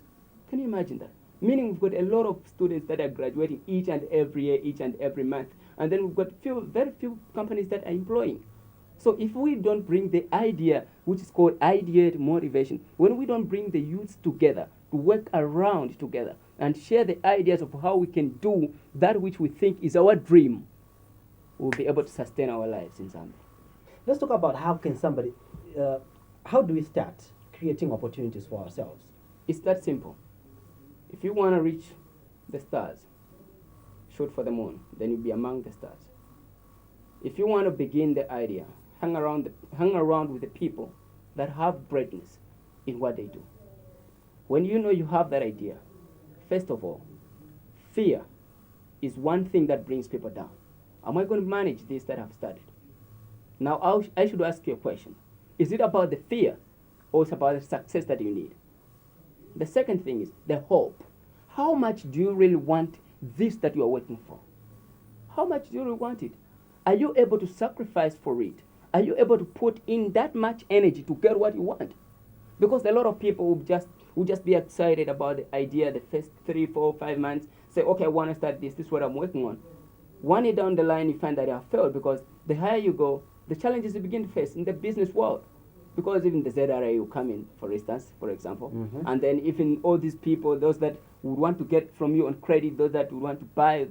Can you imagine that? Meaning we've got a lot of students that are graduating each and every year, each and every month. And then we've got very few companies that are employing. So if we don't bring the idea, which is called ideate motivation, when we don't bring the youths together to work around together and share the ideas of how we can do that which we think is our dream, we'll be able to sustain our lives in Zambia. Let's talk about how do we start creating opportunities for ourselves? It's that simple. If you want to reach the stars, shoot for the moon, then you'll be among the stars. If you want to begin the idea, hang around with the people that have greatness in what they do. When you know you have that idea, first of all, fear is one thing that brings people down. Am I going to manage this that I've started? Now, I should ask you a question. Is it about the fear or it's about the success that you need? The second thing is the hope. How much do you really want this that you are working for? How much do you really want it? Are you able to sacrifice for it? Are you able to put in that much energy to get what you want? Because a lot of people will just be excited about the idea the first 3, 4, 5 months, say, okay, I want to start this is what I'm working on. 1 year down the line, you find that you have failed because the higher you go, the challenges you begin to face in the business world. Because even the ZRA will come in, for instance, for example, and then even all these people, those that would want to get from you on credit, those that would want to buy,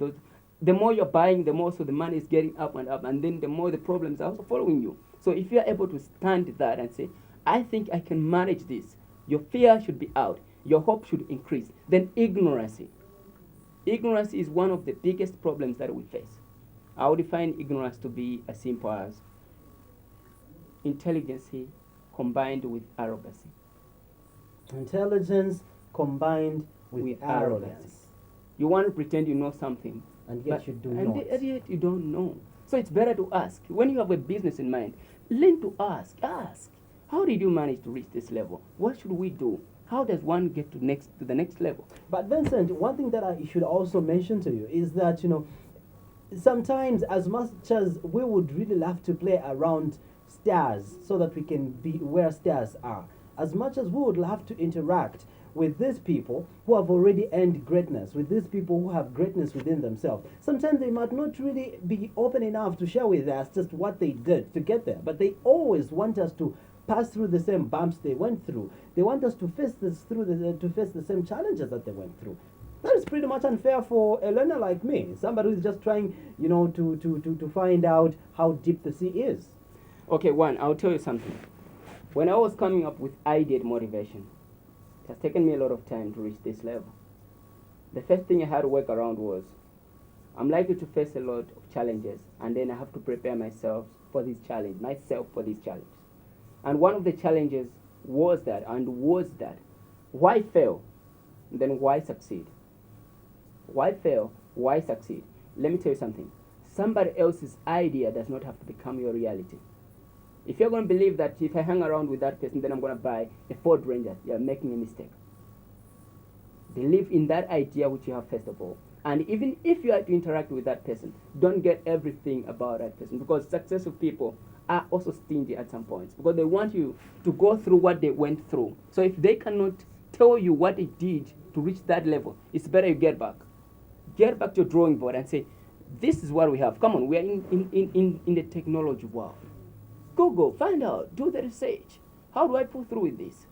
the more you're buying, the more so the money is getting up, and then the more the problems are also following you. So if you're able to stand that and say, I think I can manage this, your fear should be out, your hope should increase. Then ignorance. Ignorance is one of the biggest problems that we face. I would define ignorance to be as simple as intelligence combined with arrogance. Intelligence combined with arrogance. You want to pretend you know something, and yet you do not. And yet you don't know. So it's better to ask. When you have a business in mind, learn to ask. Ask. How did you manage to reach this level? What should we do? How does one get to the next level? But Vincent, one thing that I should also mention to you is that, sometimes as much as we would really love to play around stars so that we can be where stars are, as much as we would love to interact with these people who have already earned greatness, with these people who have greatness within themselves, sometimes they might not really be open enough to share with us just what they did to get there, but they always want us to pass through the same bumps they went through. They want us to face the same challenges that they went through. That is pretty much unfair for a learner like me, somebody who's just trying, to find out how deep the sea is. Okay, I'll tell you something. When I was coming up with ideate motivation, it has taken me a lot of time to reach this level. The first thing I had to work around was, I'm likely to face a lot of challenges, and then I have to prepare myself for this challenge. And one of the challenges was that, why fail? Then why succeed? Why fail? Why succeed? Let me tell you something. Somebody else's idea does not have to become your reality. If you're going to believe that if I hang around with that person, then I'm going to buy a Ford Ranger, you're making a mistake. Believe in that idea which you have first of all. And even if you are to interact with that person, don't get everything about that person, because successful people are also stingy at some points, because they want you to go through what they went through. So if they cannot tell you what they did to reach that level, it's better you get back. Get back to your drawing board and say, this is what we have. Come on, we are in the technology world. Google, find out, do the research. How do I pull through with this?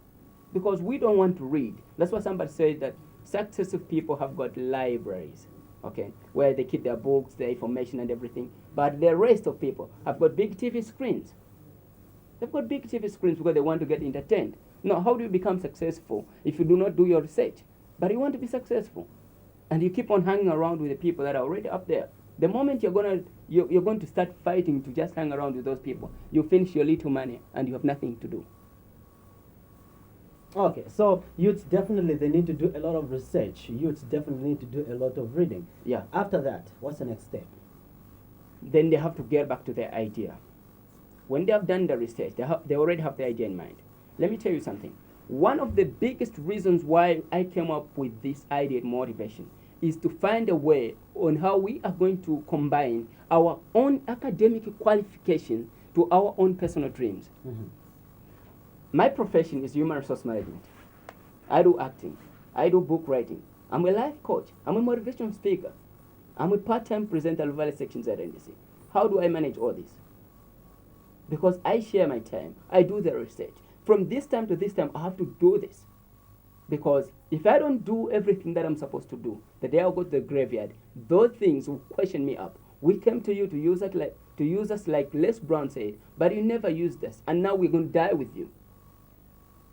Because we don't want to read. That's why somebody said that successful people have got libraries, okay, where they keep their books, their information and everything. But the rest of people have got big TV screens. They've got big TV screens because they want to get entertained. Now, how do you become successful if you do not do your research? But you want to be successful, and you keep on hanging around with the people that are already up there. The moment you're going to start fighting to just hang around with those people, you finish your little money and you have nothing to do. Okay, so youths definitely, they need to do a lot of research. Youths definitely need to do a lot of reading. Yeah. After that, what's the next step? Then they have to get back to their idea. When they have done the research, they already have the idea in mind. Let me tell you something. One of the biggest reasons why I came up with this idea motivation is to find a way on how we are going to combine our own academic qualification to our own personal dreams. My profession is human resource management. I do acting. I do book writing. I'm a life coach. I'm a motivational speaker. I'm a part-time presenter of Valley Sections at NDC. How do I manage all this? Because I share my time. I do the research. From this time to this time, I have to do this. Because if I don't do everything that I'm supposed to do, the day I go to the graveyard, those things will question me up. We came to you to use us like Les Brown said, but you never used us, and now we're going to die with you.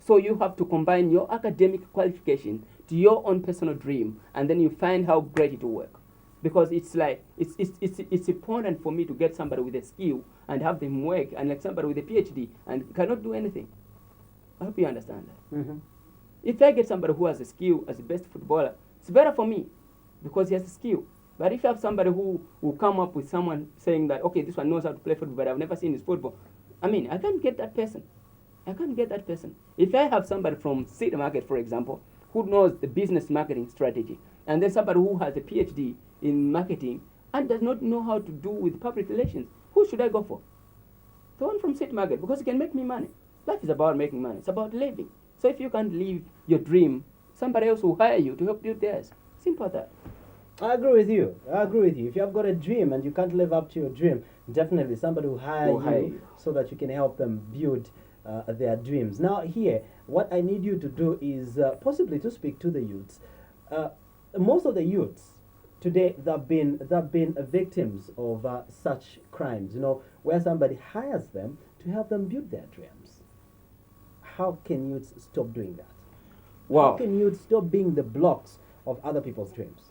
So you have to combine your academic qualification to your own personal dream, and then you find how great it will work. Because it's important for me to get somebody with a skill and have them work, and like somebody with a PhD and cannot do anything. I hope you understand that. If I get somebody who has a skill as the best footballer, it's better for me because he has a skill. But if you have somebody who will come up with someone saying that, okay, this one knows how to play football, but I've never seen his football, I can't get that person. I can't get that person. If I have somebody from City Market, for example, who knows the business marketing strategy, and then somebody who has a PhD in marketing and does not know how to do with public relations, who should I go for? The one from City Market, because he can make me money. Life is about making money. It's about living. So if you can't live your dream, somebody else will hire you to help you theirs. Simple as that. I agree with you. If you have got a dream and you can't live up to your dream, definitely somebody will hire you so that you can help them build their dreams. Now here, what I need you to do is possibly to speak to the youths. Most of the youths today, they've been victims of such crimes, where somebody hires them to help them build their dreams. How can youths stop doing that? Wow. How can youths stop being the blocks of other people's dreams?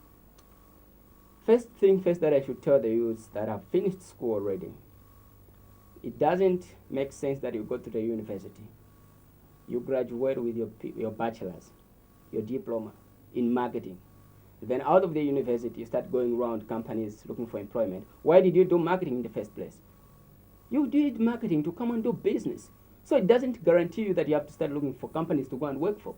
First thing first that I should tell the youths that have finished school already, it doesn't make sense that you go to the university. You graduate with your bachelor's, your diploma in marketing. Then out of the university, you start going around companies looking for employment. Why did you do marketing in the first place? You did marketing to come and do business. So it doesn't guarantee you that you have to start looking for companies to go and work for.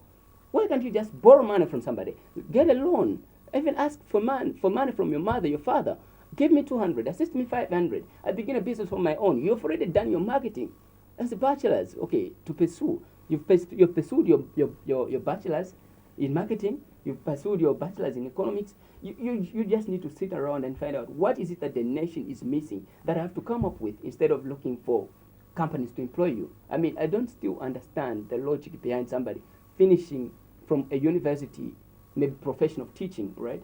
Why can't you just borrow money from somebody? Get a loan. Even ask for money from your mother, your father. Give me 200, assist me 500. I begin a business on my own. You've already done your marketing. As a bachelor's, okay, to pursue. You've pursued your bachelor's in marketing. You've pursued your bachelor's in economics. You just need to sit around and find out what is it that the nation is missing that I have to come up with instead of looking for companies to employ you. I don't still understand the logic behind somebody finishing from a university, maybe profession of teaching, right?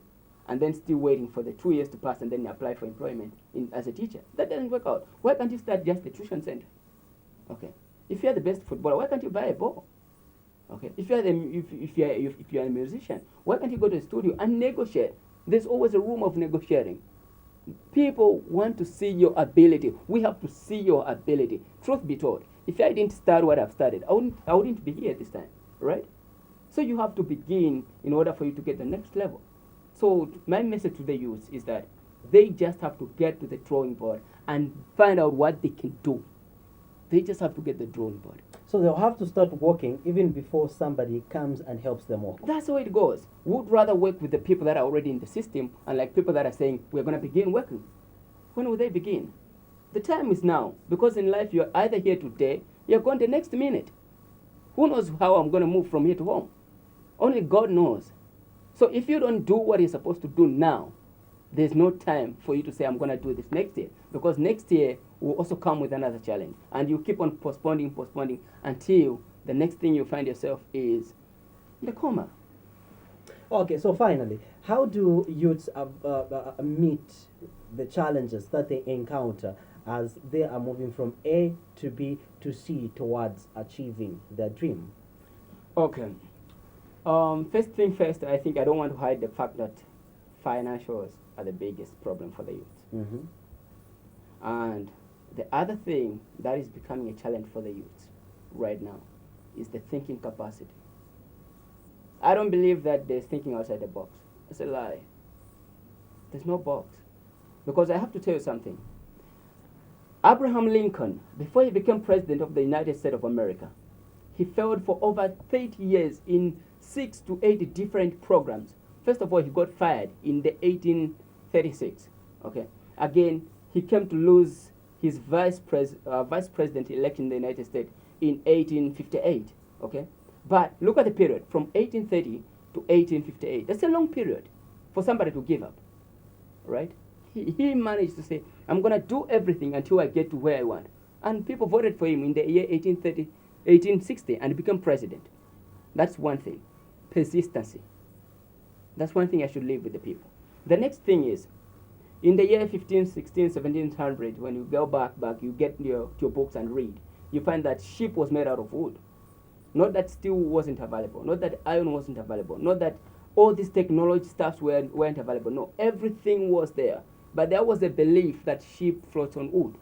And then still waiting for the 2 years to pass and then apply for employment as a teacher. That doesn't work out. Why can't you start just a tuition center? Okay. If you're the best footballer, why can't you buy a ball? Okay. If you're a musician, why can't you go to the studio and negotiate? There's always a room of negotiating. People want to see your ability. We have to see your ability. Truth be told, if I didn't start what I've started, I wouldn't be here this time, right? So you have to begin in order for you to get the next level. So my message to the youth is that they just have to get to the drawing board and find out what they can do. They just have to get the drawing board. So they'll have to start working even before somebody comes and helps them work. That's how it goes. We'd rather work with the people that are already in the system, unlike people that are saying, we're going to begin working. When will they begin? The time is now. Because in life, you're either here today, you're gone the next minute. Who knows how I'm going to move from here to home? Only God knows. So if you don't do what you're supposed to do now, there's no time for you to say, I'm going to do this next year. Because next year will also come with another challenge. And you keep on postponing until the next thing you find yourself is in the coma. Okay, so finally, how do youths meet the challenges that they encounter as they are moving from A to B to C towards achieving their dream? Okay. First thing first, I think I don't want to hide the fact that financials are the biggest problem for the youth. Mm-hmm. And the other thing that is becoming a challenge for the youth right now is the thinking capacity. I don't believe that there's thinking outside the box. It's a lie. There's no box. Because I have to tell you something. Abraham Lincoln, before he became president of the United States of America, he failed for over 30 years in 6 to 8 different programs First of all, he got fired in the 1836. Okay. Again, he came to lose his vice president election in the United States in 1858. Okay. But look at the period from 1830 to 1858. That's a long period for somebody to give up, right? He managed to say, I'm going to do everything until I get to where I want. And people voted for him in the year 1860 and became president. That's one thing. Persistency. That's one thing I should leave with the people. The next thing is, in the year 15, 16, 1700, when you go back, you get your books and read, you find that ship was made out of wood. Not that steel wasn't available, not that iron wasn't available, not that all these technology stuffs weren't available. No, everything was there. But there was a belief that ship floats on wood.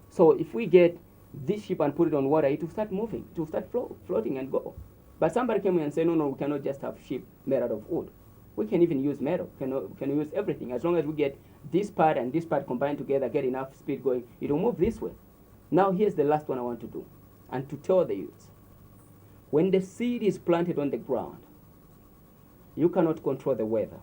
So if we get this ship and put it on water, it will start moving, it will start floating and go. But somebody came in and said, no, we cannot just have ship made out of wood. We can even use metal, can use everything. As long as we get this part and this part combined together, get enough speed going, it will move this way. Now here's the last one I want to do, and to tell the youths. When the seed is planted on the ground, you cannot control the weather.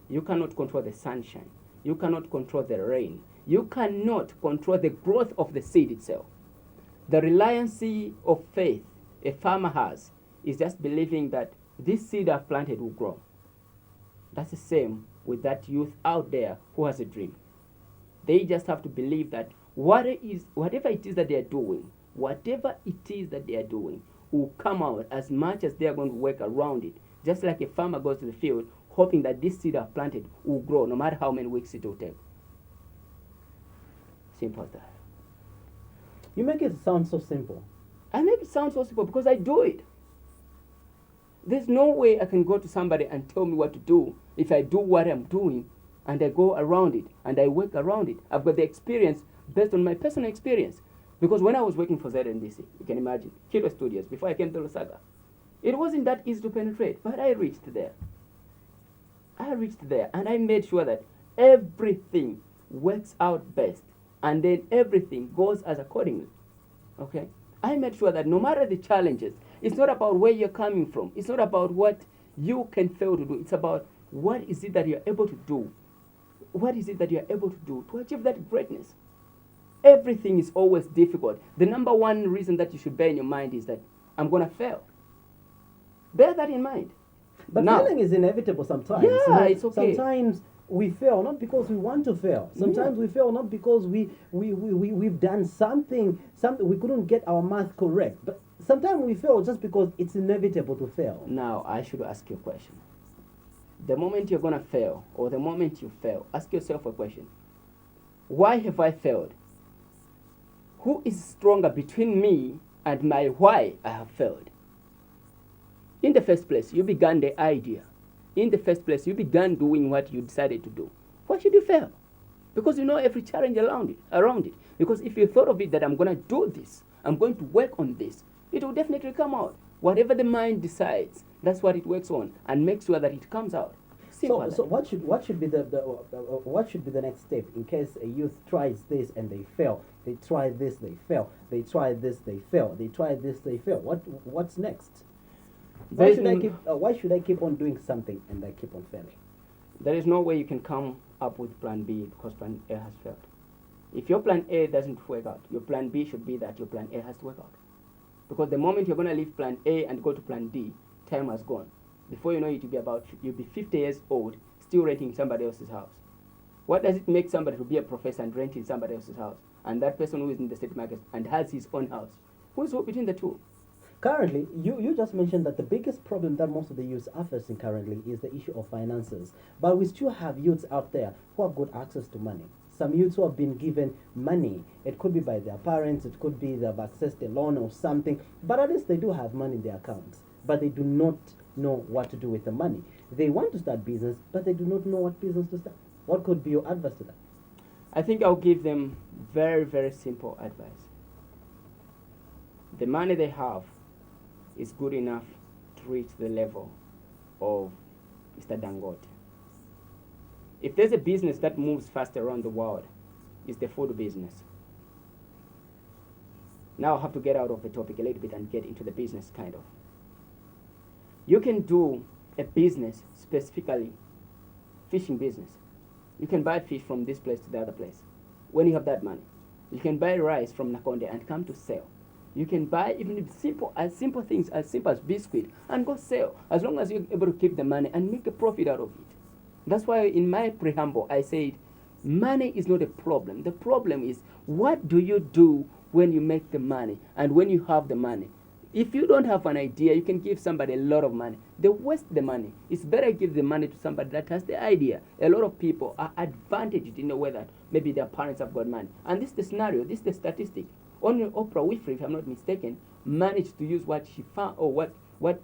You cannot control the sunshine. You cannot control the rain. You cannot control the growth of the seed itself. The reliance of faith a farmer has is just believing that this seed I've planted will grow. That's the same with that youth out there who has a dream. They just have to believe that whatever it is that they are doing, will come out as much as they are going to work around it. Just like a farmer goes to the field hoping that this seed I've planted will grow no matter how many weeks it will take. Simple as that. You make it sound so simple. I make it sound so simple because I do it. There's no way I can go to somebody and tell me what to do if I do what I'm doing and I go around it and I work around it. I've got the experience based on my personal experience. Because when I was working for ZNDC, you can imagine, Kilo Studios, before I came to Lusaka, it wasn't that easy to penetrate, but I reached there. And I made sure that everything works out best and then everything goes as accordingly. Okay? I made sure that no matter the challenges, it's not about where you're coming from. It's not about what you can fail to do. It's about what is it that you're able to do. What is it that you're able to do to achieve that greatness? Everything is always difficult. The number one reason that you should bear in your mind is that I'm going to fail. Bear that in mind. But now, failing is inevitable sometimes. Yeah, it's okay. Sometimes we fail not because we want to fail. Sometimes we fail not because we've done something we couldn't get our math correct. But sometimes we fail just because it's inevitable to fail. Now, I should ask you a question. The moment you're going to fail, or the moment you fail, ask yourself a question. Why have I failed? Who is stronger between me and my why I have failed? In the first place, you began the idea. In the first place, you began doing what you decided to do. Why should you fail? Because you know every challenge around it. Because if you thought of it that I'm going to do this, I'm going to work on this, it will definitely come out. Whatever the mind decides, that's what it works on, and make sure that it comes out. So what should be the next step in case a youth tries this and they fail? They try this, they fail. They try this, they fail. They try this, they fail. What's next? Why should I keep on doing something and I keep on failing? There is no way you can come up with plan B because plan A has failed. If your plan A doesn't work out, your plan B should be that your plan A has to work out. Because the moment you're going to leave plan A and go to plan D, time has gone. Before you know it, you'll be 50 years old, still renting somebody else's house. What does it make somebody to be a professor and renting somebody else's house? And that person who is in the state market and has his own house. Who is between the two? Currently, you just mentioned that the biggest problem that most of the youths are facing currently is the issue of finances. But we still have youths out there who have got access to money. Some youths who have been given money. It could be by their parents, it could be they've accessed a loan or something. But at least they do have money in their accounts. But they do not know what to do with the money. They want to start business, but they do not know what business to start. What could be your advice to them? I think I'll give them very, very simple advice. The money they have is good enough to reach the level of Mr. Dangote. If there's a business that moves fast around the world, it's the food business. Now I have to get out of the topic a little bit and get into the business kind of. You can do a business, specifically fishing business. You can buy fish from this place to the other place. When you have that money, you can buy rice from Nakonde and come to sell. You can buy even simple things as simple as biscuit and go sell, as long as you're able to keep the money and make a profit out of it. That's why in my preamble I said money is not a problem. The problem is what do you do when you make the money and when you have the money. If you don't have an idea, you can give somebody a lot of money. They waste the money. It's better give the money to somebody that has the idea. A lot of people are advantaged in a way that maybe their parents have got money. And this is the scenario, this is the statistic. Only Oprah Winfrey, if I'm not mistaken, managed to use what she found or what was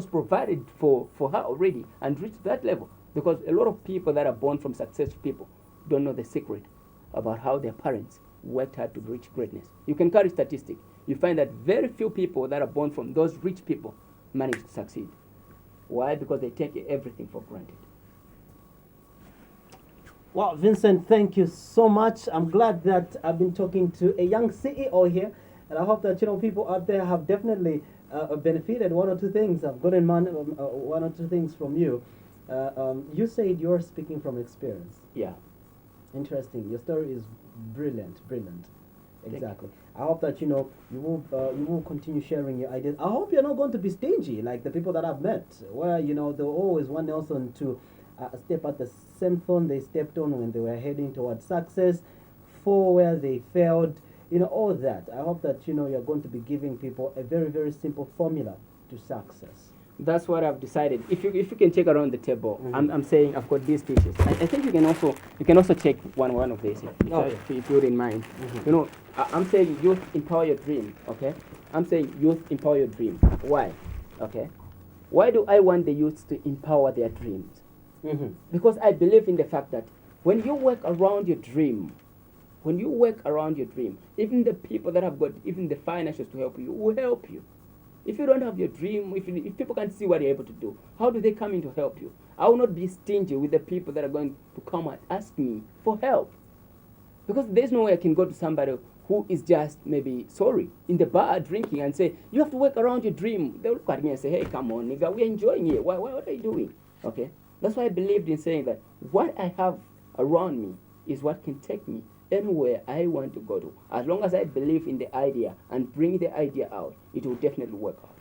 provided for her already and reach that level. Because a lot of people that are born from successful people don't know the secret about how their parents worked hard to reach greatness. You can carry statistics. You find that very few people that are born from those rich people manage to succeed. Why? Because they take everything for granted. Well, Vincent, thank you so much. I'm glad that I've been talking to a young CEO here, and I hope that people out there have definitely benefited one or two things. I've gotten one or two things from you. You said you're speaking from experience. Yeah. Interesting. Your story is brilliant. Exactly. I hope that you will continue sharing your ideas. I hope you're not going to be stingy like the people that I've met, where they always want Nelson to step at the same thorn they stepped on when they were heading towards success, for where they failed. All that. I hope that you're going to be giving people a very, very simple formula to success. That's what I've decided. If you can check around the table, I'm saying I've got these pieces. I think you can also check one of these if you don't mind. I'm saying youth empower your dream. Okay, I'm saying youth empower your dream. Why? Okay, why do I want the youth to empower their dreams? Because I believe in the fact that when you work around your dream, even the people that have got even the finances to help you will help you. If you don't have your dream, if people can't see what you're able to do, how do they come in to help you? I will not be stingy with the people that are going to come and ask me for help. Because there's no way I can go to somebody who is just maybe sorry in the bar drinking and say, you have to work around your dream. They'll look at me and say, hey, come on, nigga, we're enjoying it. What are you doing? Okay? That's why I believed in saying that what I have around me is what can take me anywhere I want to go to. As long as I believe in the idea and bring the idea out, it will definitely work out.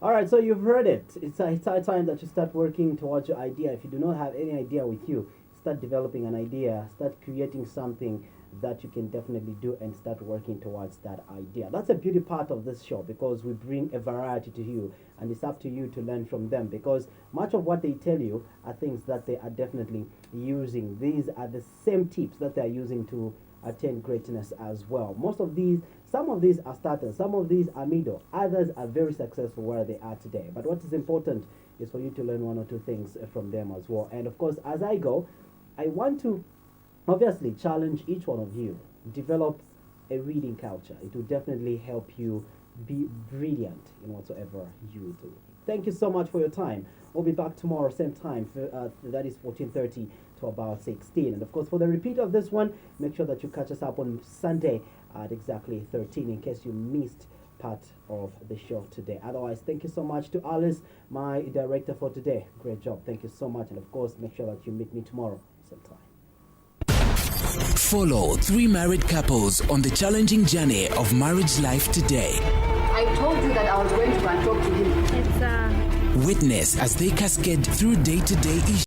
All right, so you've heard it. It's high time that you start working towards your idea. If you do not have any idea with you, start developing an idea, start creating something that you can definitely do and start working towards that idea. That's a beauty part of this show, because we bring a variety to you and it's up to you to learn from them, because much of what they tell you are things that they are definitely using. These are the same tips that they are using to attain greatness as well. Some of these are starters, some of these are middle, others are very successful where they are today. But what is important is for you to learn one or two things from them as well. And of course, as I go, I want to obviously challenge each one of you. Develop a reading culture. It will definitely help you be brilliant in whatsoever you do. Thank you so much for your time. We'll be back tomorrow, same time, that is 14:30 to about 16. And of course, for the repeat of this one, make sure that you catch us up on Sunday at exactly 13 in case you missed part of the show today. Otherwise, thank you so much to Alice, my director for today. Great job. Thank you so much. And of course, make sure that you meet me tomorrow, same time. Follow three married couples on the challenging journey of marriage life today. I told you that I was going to go and talk to him. Witness as they cascade through day-to-day issues.